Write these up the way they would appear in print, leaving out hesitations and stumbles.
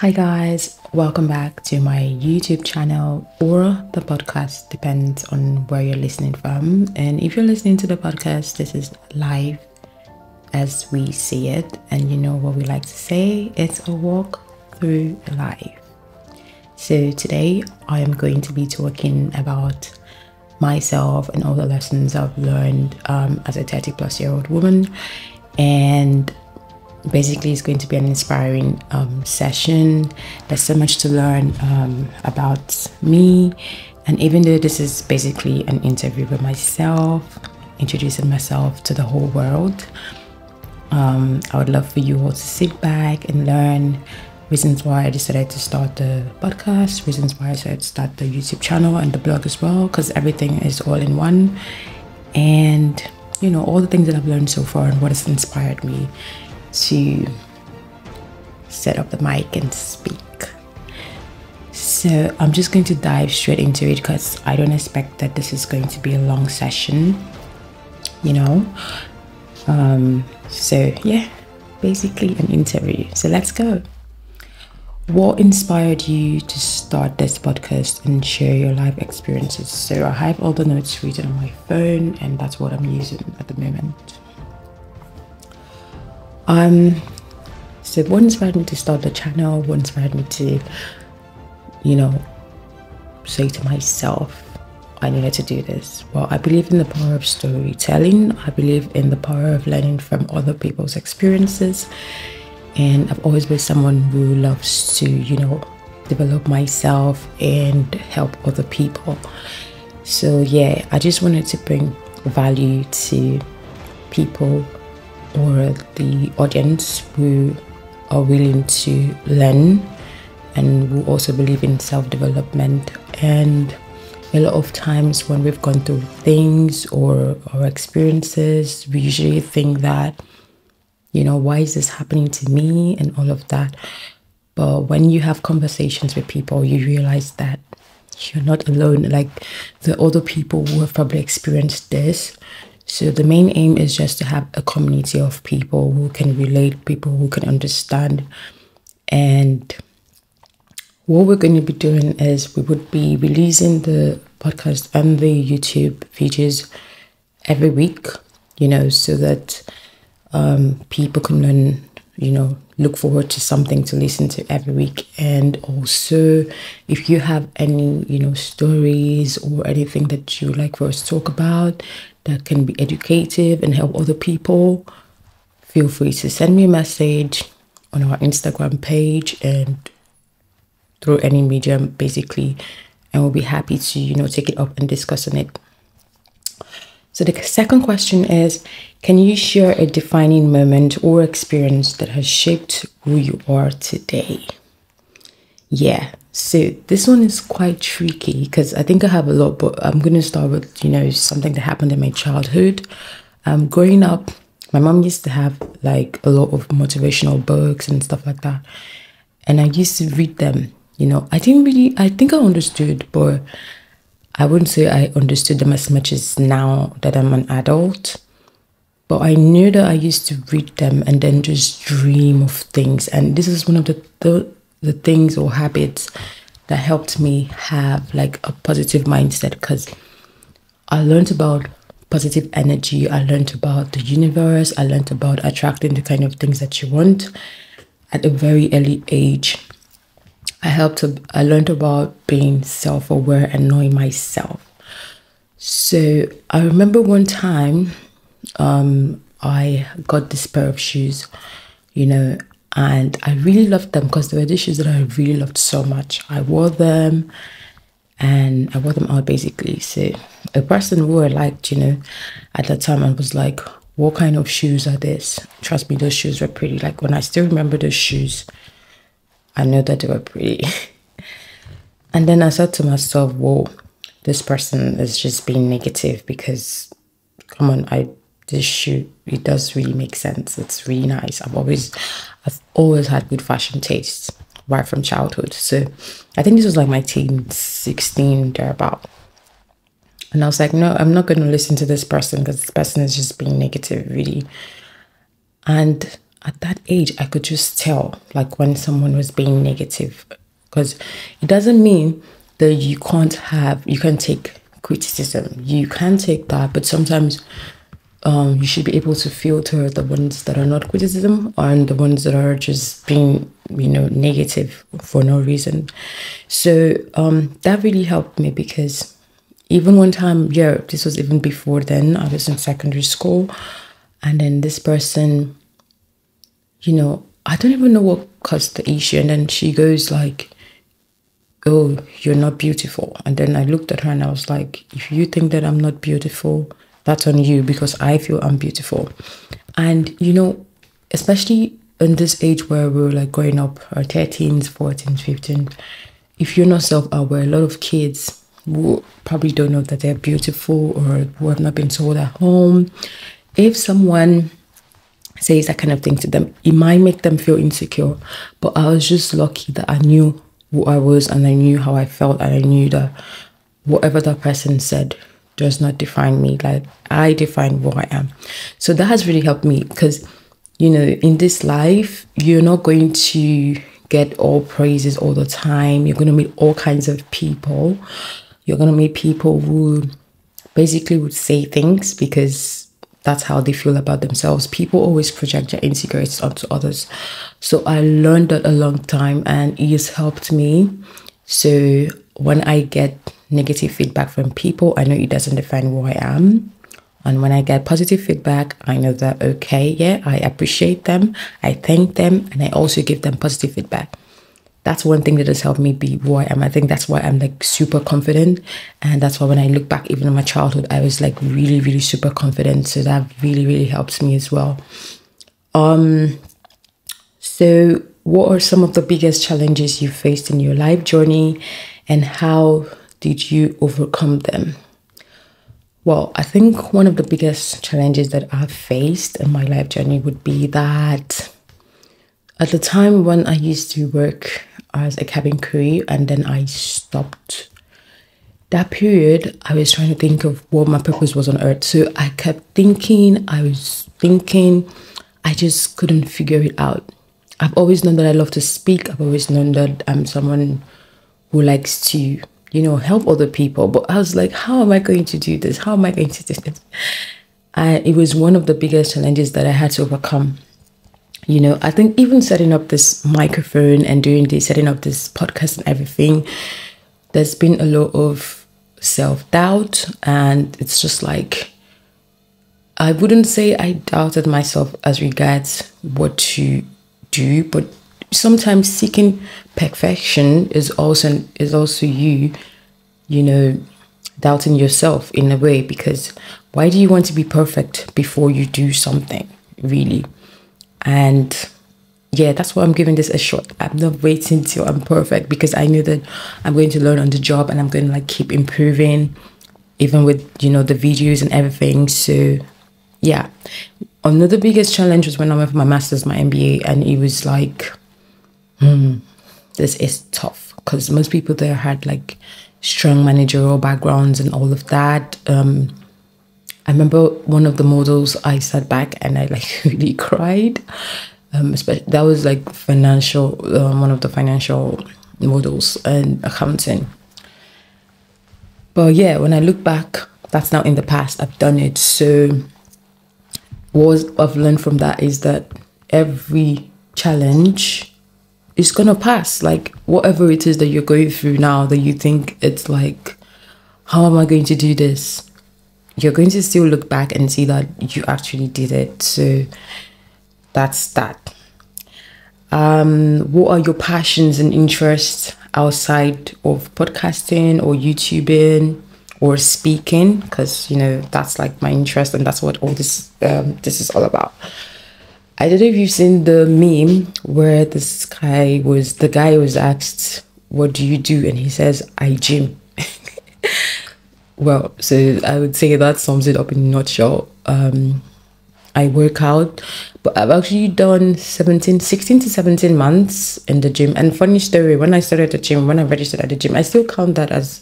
Hi guys, welcome back to my YouTube channel or the podcast, depends on where you're listening from. And if you're listening to the podcast, this is live as we see it. And you know what we like to say, it's a walk through life. So today I am going to be talking about myself and all the lessons I've learned as a 30+ year old woman. And basically it's going to be an inspiring session. There's so much to learn about me, and even though this is basically an interview with myself, introducing myself to the whole world, I would love for you all to sit back and learn reasons why I decided to start the podcast, reasons why I decided to start the YouTube channel and the blog as well, because everything is all in one. And you know, all the things that I've learned so far and what has inspired me to set up the mic and speak. So I'm just going to dive straight into it because I don't expect that this is going to be a long session, you know. So yeah, basically an interview. So let's go. What inspired you to start this podcast and share your life experiences? So I have all the notes written on my phone, and that's what I'm using at the moment. So what inspired me to start the channel, what inspired me to, you know, say to myself, I needed to do this? Well, I believe in the power of storytelling. I believe in the power of learning from other people's experiences. And I've always been someone who loves to, you know, develop myself and help other people. So yeah, I just wanted to bring value to people or the audience who are willing to learn and who also believe in self-development. And a lot of times when we've gone through things or our experiences, we usually think that, you know, why is this happening to me and all of that. But when you have conversations with people, you realize that you're not alone. Like, the other people who have probably experienced this. So the main aim is just to have a community of people who can relate, people who can understand. And what we're going to be doing is we would be releasing the podcast and the YouTube videos every week, you know, so that people can learn, you know, look forward to something to listen to every week. And also, if you have any, you know, stories or anything that you would like for us to talk about that can be educative and help other people, feel free to send me a message on our Instagram page and through any medium, basically, and we'll be happy to, you know, take it up and discuss on it. So the second question is, can you share a defining moment or experience that has shaped who you are today? Yeah, so this one is quite tricky because I think I have a lot, but I'm going to start with, you know, something that happened in my childhood. Growing up, my mom used to have like a lot of motivational books and stuff like that. And I used to read them, you know. I think I understood, but I wouldn't say I understood them as much as now that I'm an adult. But I knew that I used to read them and then just dream of things. And this is one of the things or habits that helped me have like a positive mindset, because I learned about positive energy. I learned about the universe. I learned about attracting the kind of things that you want at a very early age. I learned about being self-aware and knowing myself. So I remember one time I got this pair of shoes, you know, and I really loved them because they were the shoes that I really loved so much. I wore them and I wore them out basically. So a person who I liked, you know, at that time, I was like, what kind of shoes are this? Trust me, those shoes were pretty. Like, when I still remember those shoes, I know that they were pretty. And then I said to myself, whoa, this person is just being negative because, come on, this shoe, it does really make sense. It's really nice. I've always had good fashion tastes right from childhood. So I think this was like my teens, 16, thereabout. And I was like, no, I'm not going to listen to this person because this person is just being negative, really. And at that age, I could just tell, like, when someone was being negative. Because it doesn't mean that you can't take criticism. You can take that, but sometimes you should be able to filter the ones that are not criticism and the ones that are just being, negative for no reason. So that really helped me, because even one time, yeah, this was even before then, I was in secondary school, and then this person, I don't even know what caused the issue, and then she goes like, "Oh, you're not beautiful." And then I looked at her and I was like, "If you think that I'm not beautiful, that's on you, because I feel I'm beautiful." And, especially in this age where we're like growing up, our 13s, 14s, 15s, if you're not self-aware, a lot of kids who probably don't know that they're beautiful, or who have not been told at home, if someone says that kind of thing to them, it might make them feel insecure. But I was just lucky that I knew who I was, and I knew how I felt, and I knew that whatever that person said does not define me. Like, I define who I am. So that has really helped me, because in this life, you're not going to get all praises all the time. You're going to meet all kinds of people. You're going to meet people who basically would say things because that's how they feel about themselves. People always project their insecurities onto others. So I learned that a long time, and it has helped me. So when I get negative feedback from people, I know it doesn't define who I am. And when I get positive feedback, I know that, okay, yeah, I appreciate them, I thank them, and I also give them positive feedback. That's one thing that has helped me be who I am. I think that's why I'm like super confident. And that's why when I look back, even in my childhood, I was like really, really super confident. So that really, really helps me as well. So what are some of the biggest challenges you faced in your life journey, and how did you overcome them? Well, I think one of the biggest challenges that I've faced in my life journey would be that at the time when I used to work as a cabin crew, and then I stopped, that period, I was trying to think of what my purpose was on earth. So I kept thinking, I just couldn't figure it out. I've always known that I love to speak. I've always known that I'm someone who likes to, help other people. But I was like, how am I going to do this? How am I going to do this? And it was one of the biggest challenges that I had to overcome. I think even setting up this microphone and setting up this podcast and everything, there's been a lot of self-doubt. And it's just like, I wouldn't say I doubted myself as regards what to do, but sometimes seeking perfection is also you doubting yourself in a way, because why do you want to be perfect before you do something, really? And yeah, that's why I'm giving this a shot. I'm not waiting till I'm perfect, because I know that I'm going to learn on the job, and I'm going to like keep improving, even with the videos and everything. So yeah, another biggest challenge was when I went for my master's, my MBA, and it was like, this is tough, because most people there had like strong managerial backgrounds and all of that. I remember one of the models, I sat back and I like really cried. Especially that was like financial, one of the financial models and accounting. But yeah, when I look back, that's now in the past. I've done it. So what I've learned from that is that every challenge is gonna pass. Like whatever it is that you're going through now, that you think it's like, how am I going to do this? You're going to still look back and see that you actually did it. So that's that. What are your passions and interests outside of podcasting or YouTubing or speaking? Because that's like my interest, and that's what all this is all about. I don't know if you've seen the meme where the guy was asked, what do you do? And he says, I gym. Well, so I would say that sums it up in a nutshell. I work out, but I've actually done 16 to 17 months in the gym. And funny story, when I started the gym, when I registered at the gym, I still count that as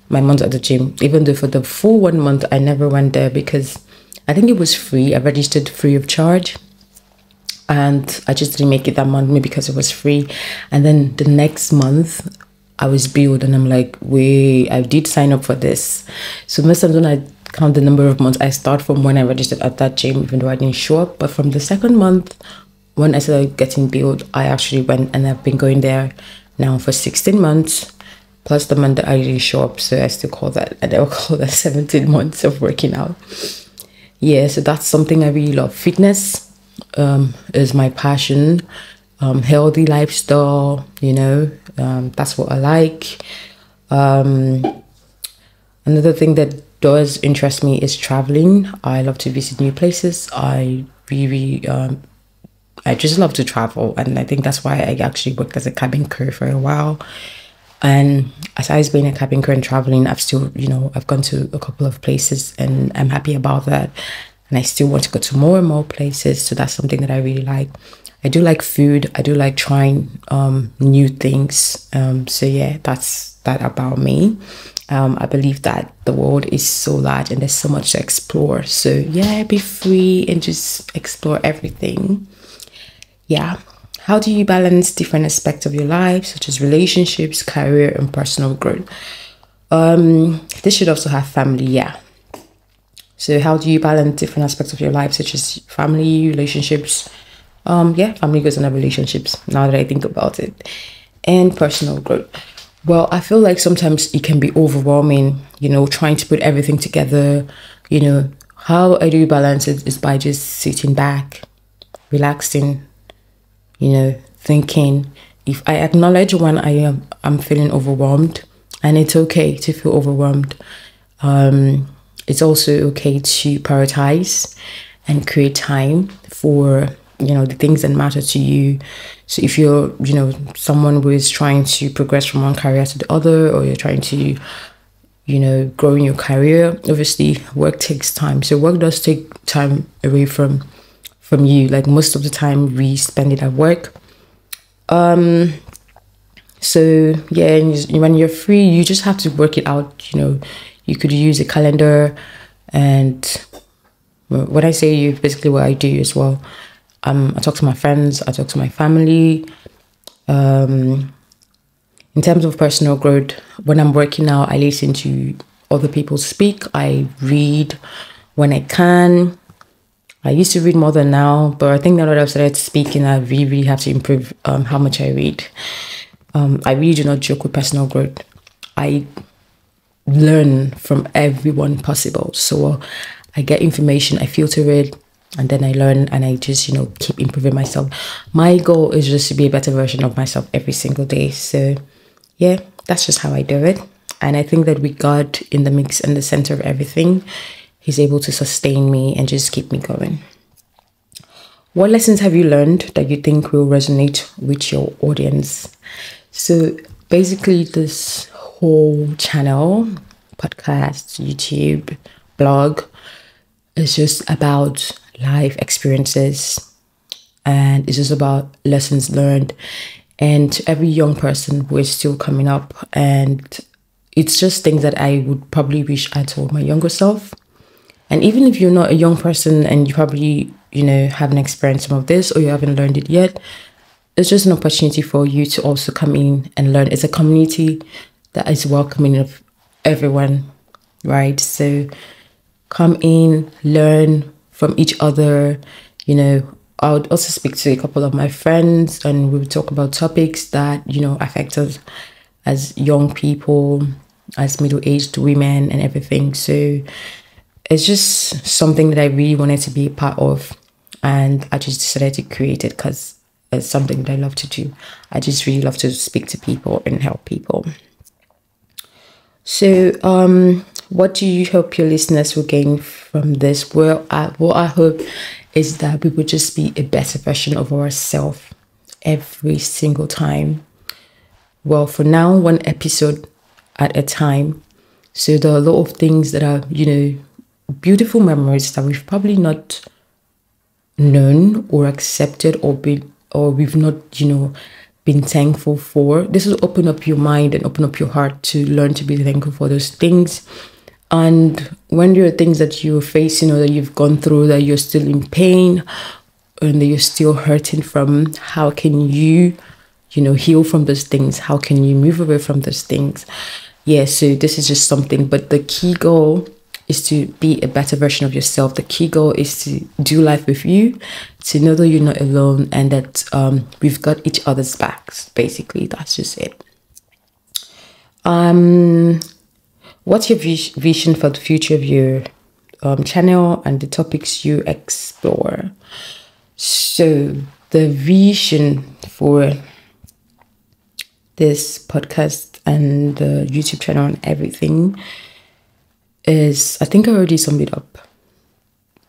my month at the gym, even though for the full 1 month, I never went there because I think it was free. I registered free of charge. and I just didn't make it that month, maybe because it was free. And then the next month I was billed, and I'm like, wait, I did sign up for this. So most times when I count the number of months, I start from when I registered at that gym, even though I didn't show up. But from the second month, when I started getting billed, I actually went, and I've been going there now for 16 months, plus the month that I didn't show up. So I still call that, and I will call that 17 months of working out. Yeah, so that's something I really love. Fitness is my passion. Healthy lifestyle, that's what I like. Another thing that does interest me is traveling. I love to visit new places. I just love to travel, and I think that's why I actually worked as a cabin crew for a while. And aside being a cabin crew and traveling, I've still, I've gone to a couple of places, and I'm happy about that. And I still want to go to more and more places. So that's something that I really like. I do like food. I do like trying new things. So yeah, that's that about me. I believe that the world is so large and there's so much to explore. So yeah, be free and just explore everything. Yeah. How do you balance different aspects of your life, such as relationships, career, and personal growth? This should also have family, yeah. So how do you balance different aspects of your life, such as family, relationships? Family goes under relationships, now that I think about it. And personal growth. Well, I feel like sometimes it can be overwhelming, trying to put everything together. How I do balance it is by just sitting back, relaxing, thinking. If I acknowledge when I'm feeling overwhelmed, and it's okay to feel overwhelmed. It's also okay to prioritize and create time for, the things that matter to you. So if you're, someone who is trying to progress from one career to the other, or you're trying to, grow in your career, obviously work takes time. So work does take time away from you. Like most of the time we spend it at work. So yeah, and when you're free, you just have to work it out. You could use a calendar, and when I say you, basically what I do as well. I talk to my friends, I talk to my family. In terms of personal growth, when I'm working out, I listen to other people speak. I read when I can. I used to read more than now, but I think now that I've started speaking, I really have to improve how much I read. I really do not joke with personal growth. I learn from everyone possible. So I get information, I filter it, and then I learn, and I just, keep improving myself. My goal is just to be a better version of myself every single day. So yeah, that's just how I do it. And I think that with God in the mix and the center of everything, He's able to sustain me and just keep me going. What lessons have you learned that you think will resonate with your audience? So basically this whole channel, podcast, YouTube, blog, is just about life experiences, and it's just about lessons learned. And to every young person who is still coming up, and it's just things that I would probably wish I told my younger self. And even if you're not a young person and you probably, haven't experienced some of this, or you haven't learned it yet, it's just an opportunity for you to also come in and learn. It's a community that is welcoming of everyone, right? So come in, learn from each other. I would also speak to a couple of my friends, and we would talk about topics that, affect us as young people, as middle-aged women and everything. So it's just something that I really wanted to be a part of, and I just decided to create it because it's something that I love to do. I just really love to speak to people and help people. So what do you hope your listeners will gain from this? Well, what I hope is that we would just be a better version of ourselves every single time. Well, for now, one episode at a time. So there are a lot of things that are, beautiful memories that we've probably not known or accepted, or we've not, been thankful for. This will open up your mind and open up your heart to learn to be thankful for those things. And when there are things that you're facing or that you've gone through, that you're still in pain, and you're still hurting from, how can you, heal from those things? How can you move away from those things? Yeah, so this is just something, but the key goal is to be a better version of yourself. The key goal is to do life with you, to know that you're not alone, and that we've got each other's backs. Basically, that's just it. What's your vision for the future of your channel and the topics you explore? So the vision for this podcast and the YouTube channel and everything is, I think I already summed it up.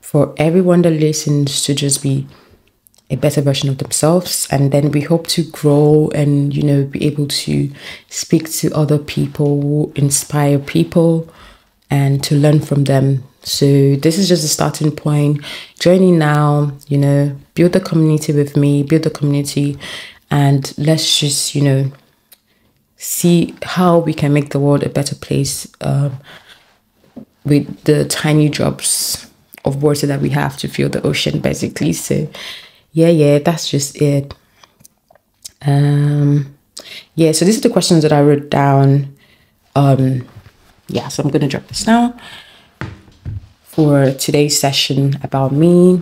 For everyone that listens to just be a better version of themselves, and then we hope to grow and be able to speak to other people, inspire people, and to learn from them. So this is just a starting point. Join in now, build a community with me, build a community, and let's just see how we can make the world a better place with the tiny drops of water that we have to fill the ocean, basically. So yeah, that's just it. Yeah, so these are the questions that I wrote down. Yeah, so I'm gonna drop this now for today's session about me.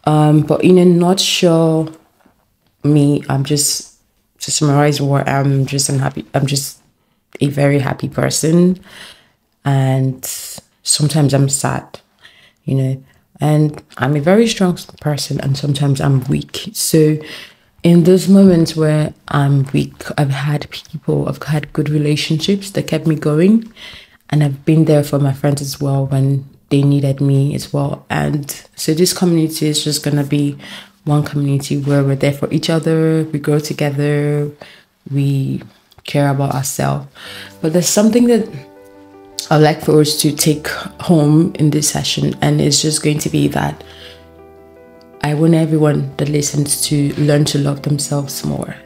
But in a nutshell, I'm just, to summarize what I'm just a very happy person, and sometimes I'm sad, and I'm a very strong person, and sometimes I'm weak. So in those moments where I'm weak, I've had good relationships that kept me going, and I've been there for my friends as well when they needed me as well. And so this community is just gonna be one community where we're there for each other, we grow together, we care about ourselves. But there's something that I'd like for us to take home in this session, and it's just going to be that I want everyone that listens to learn to love themselves more.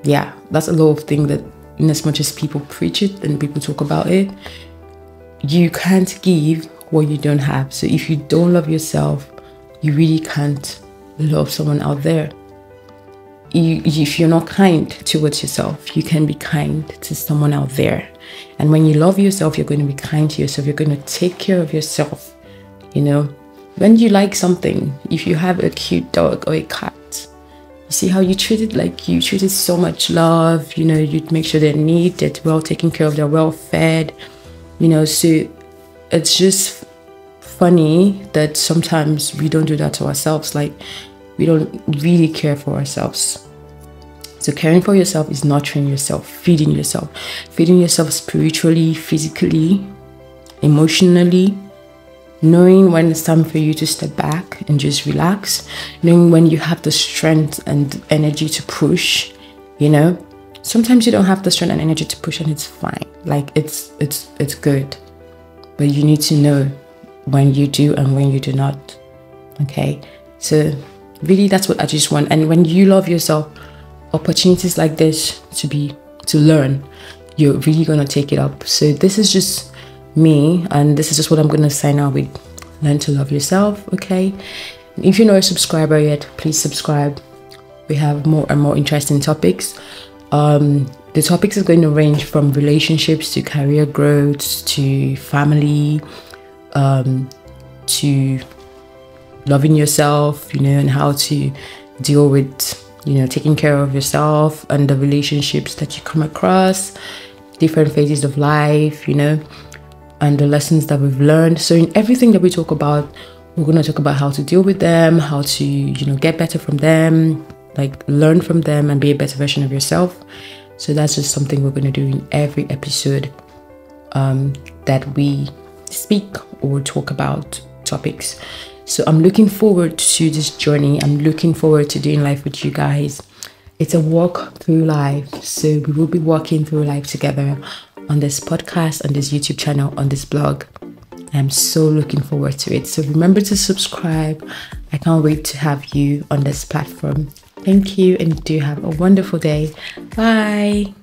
Yeah, that's a lot of things that, in as much as people preach it and people talk about it, you can't give what you don't have. So if you don't love yourself, you really can't love someone out there. If you're not kind towards yourself, you can be kind to someone out there. And when you love yourself, you're going to be kind to yourself. You're going to take care of yourself. When you like something, if you have a cute dog or a cat, you see how you treat it, like you treat it so much love. You'd make sure they're neat, they're well taken care of, they're well fed. So it's just funny that sometimes we don't do that to ourselves. Like, we don't really care for ourselves. So caring for yourself is nurturing yourself, feeding yourself spiritually, physically, emotionally, knowing when it's time for you to step back and just relax, knowing when you have the strength and energy to push. Sometimes you don't have the strength and energy to push, and it's fine. Like, it's good, but you need to know when you do and when you do not. Okay, so really, that's what I just want. And when you love yourself, opportunities like this to learn, you're really gonna take it up. So this is just me, and this is just what I'm gonna sign out with. Learn to love yourself. Okay, and if you're not a subscriber yet, please subscribe. We have more and more interesting topics. The topics are going to range from relationships to career growth to family, to loving yourself, and how to deal with, taking care of yourself and the relationships that you come across, different phases of life, and the lessons that we've learned. So in everything that we talk about, we're going to talk about how to deal with them, how to, get better from them, like learn from them and be a better version of yourself. So that's just something we're going to do in every episode that we speak or talk about topics. So I'm looking forward to this journey. I'm looking forward to doing life with you guys. It's a walk through life. So we will be walking through life together on this podcast, on this YouTube channel, on this blog. I'm so looking forward to it. So remember to subscribe. I can't wait to have you on this platform. Thank you, and do have a wonderful day. Bye.